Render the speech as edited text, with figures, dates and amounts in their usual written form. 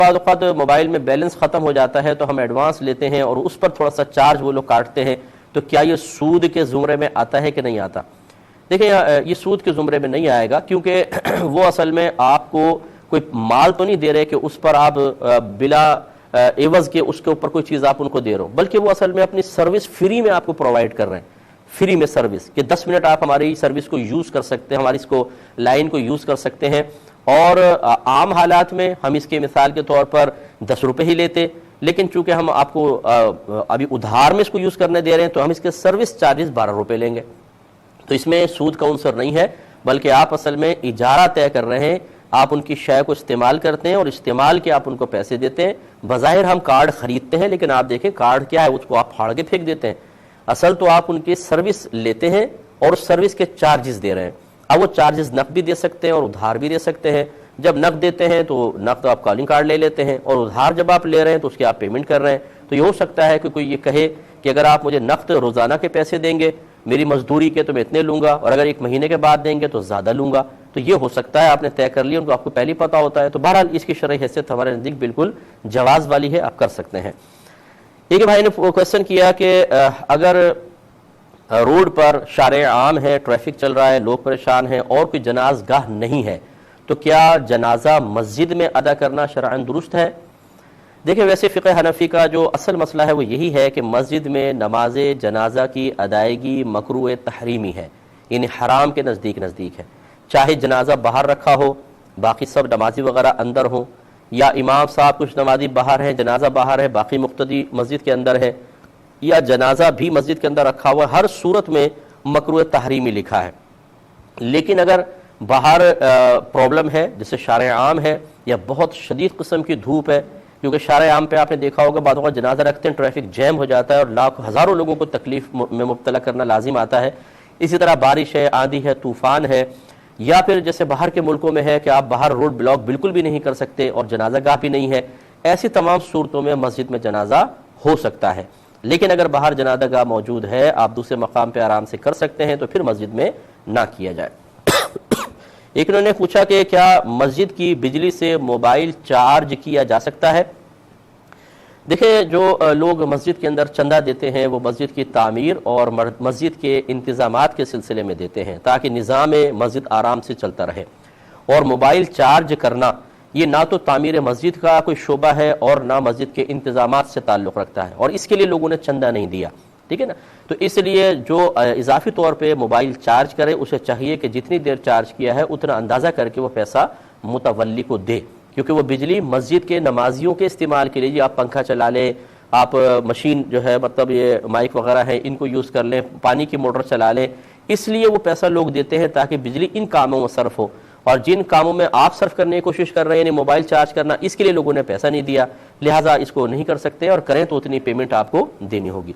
بعض اوقات موبائل میں بیلنس ختم ہو جاتا ہے تو ہم ایڈوانس لیتے ہیں اور اس پر تھوڑا سا چارج وہ لوگ کاٹتے ہیں، تو کیا یہ سود کے زمرے میں آتا ہے کہ نہیں آتا؟ دیکھیں یہ سود کے زمرے میں نہیں آئے گا، کیونکہ وہ اصل میں آپ کو کوئی مال تو نہیں دے رہے کہ اس پر آپ بلا عوض کے اس کے اوپر کوئی چیز آپ ان کو دے رہے ہو، بلکہ وہ اصل میں اپنی سروس فری میں آپ کو پرووائڈ کر رہے ہیں، فری میں سروس کہ 10 منٹ آپ ہماری سروس کو یوز کر سکتے ہیں، ہماری اس کو لائن کو یوز کر سکتے ہیں۔ اور عام حالات میں ہم اس کے مثال کے طور پر 10 روپے ہی لیتے، لیکن چونکہ ہم آپ کو ابھی ادھار میں اس کو یوز کرنے دے رہے ہیں تو ہم اس کے سروس چارجز 12 روپے لیں گے۔ تو اس میں سود کا عنصر نہیں ہے، بلکہ آپ اصل میں اجارہ طے کر رہے ہیں، آپ ان کی شے کو استعمال کرتے ہیں اور استعمال کے آپ ان کو پیسے دیتے ہیں۔ بظاہر ہم کارڈ خریدتے ہیں، لیکن آپ دیکھیں کارڈ کیا ہے، اس کو آپ پھاڑ کے پھینک دیتے ہیں۔ اصل تو آپ ان کی سروس لیتے ہیں اور اس سروس کے چارجز دے رہے ہیں۔ اب وہ چارجز نقد بھی دے سکتے ہیں اور ادھار بھی دے سکتے ہیں۔ جب نقد دیتے ہیں تو نقد آپ کالنگ کارڈ لے لیتے ہیں، اور ادھار جب آپ لے رہے ہیں تو اس کی آپ پیمنٹ کر رہے ہیں۔ تو یہ ہو سکتا ہے کہ کوئی یہ کہے کہ اگر آپ مجھے نقد روزانہ کے پیسے دیں گے میری مزدوری کے تو میں اتنے لوں گا، اور اگر 1 مہینے کے بعد دیں گے تو زیادہ لوں گا۔ تو یہ ہو سکتا ہے آپ نے طے کر لیا، ان کو آپ کو پہلے پتہ ہوتا ہے، تو بہرحال اس کی شرعی حیثیت ہمارے نزدیک بالکل جواز والی ہے، آپ کر سکتے ہیں۔ ایک بھائی نے کویسچن کیا کہ اگر روڈ پر شارع عام ہے، ٹریفک چل رہا ہے، لوگ پریشان ہیں اور کوئی جناز گاہ نہیں ہے، تو کیا جنازہ مسجد میں ادا کرنا شرعاً درست ہے؟ دیکھیں ویسے فقہ حنفی کا جو اصل مسئلہ ہے وہ یہی ہے کہ مسجد میں نماز جنازہ کی ادائیگی مکروہ تحریمی ہے، یعنی حرام کے نزدیک ہے، چاہے جنازہ باہر رکھا ہو، باقی سب نمازی وغیرہ اندر ہوں، یا امام صاحب کچھ نمازی باہر ہیں، جنازہ باہر ہے، باقی مقتدی مسجد کے اندر ہے، یا جنازہ بھی مسجد کے اندر رکھا ہوا ہے، ہر صورت میں مکروہ تحریمی لکھا ہے۔ لیکن اگر باہر پرابلم ہے جیسے شارع عام ہے یا بہت شدید قسم کی دھوپ ہے، کیونکہ شارع عام پہ آپ نے دیکھا ہوگا بعض اوقات جنازہ رکھتے ہیں ٹریفک جیم ہو جاتا ہے اور لاکھوں ہزاروں لوگوں کو تکلیف میں مبتلا کرنا لازم آتا ہے، اسی طرح بارش ہے، آندھی ہے، طوفان ہے، یا پھر جیسے باہر کے ملکوں میں ہے کہ آپ باہر روڈ بلاک بالکل بھی نہیں کر سکتے اور جنازہ گاہ بھی نہیں ہے، ایسی تمام صورتوں میں مسجد میں جنازہ ہو سکتا ہے۔ لیکن اگر باہر جنازہ گاہ موجود ہے، آپ دوسرے مقام پہ آرام سے کر سکتے ہیں، تو پھر مسجد میں نہ کیا جائے۔ ایک انہوں نے پوچھا کہ کیا مسجد کی بجلی سے موبائل چارج کیا جا سکتا ہے؟ دیکھیں جو لوگ مسجد کے اندر چندہ دیتے ہیں وہ مسجد کی تعمیر اور مسجد کے انتظامات کے سلسلے میں دیتے ہیں تاکہ نظام مسجد آرام سے چلتا رہے، اور موبائل چارج کرنا یہ نہ تو تعمیر مسجد کا کوئی شعبہ ہے اور نہ مسجد کے انتظامات سے تعلق رکھتا ہے، اور اس کے لیے لوگوں نے چندہ نہیں دیا، ٹھیک ہے نا؟ تو اس لیے جو اضافی طور پہ موبائل چارج کرے اسے چاہیے کہ جتنی دیر چارج کیا ہے اتنا اندازہ کر کے وہ پیسہ متولی کو دے، کیونکہ وہ بجلی مسجد کے نمازیوں کے استعمال کے لیے، آپ پنکھا چلا لیں، آپ مشین جو ہے مطلب یہ مائک وغیرہ ہے ان کو یوز کر لیں، پانی کی موٹر چلا لیں، اس لیے وہ پیسہ لوگ دیتے ہیں تاکہ بجلی ان کاموں میں صرف ہو، اور جن کاموں میں آپ صرف کرنے کی کوشش کر رہے ہیں یعنی موبائل چارج کرنا، اس کے لیے لوگوں نے پیسہ نہیں دیا، لہٰذا اس کو نہیں کر سکتے، اور کریں تو اتنی پیمنٹ آپ کو دینی ہوگی۔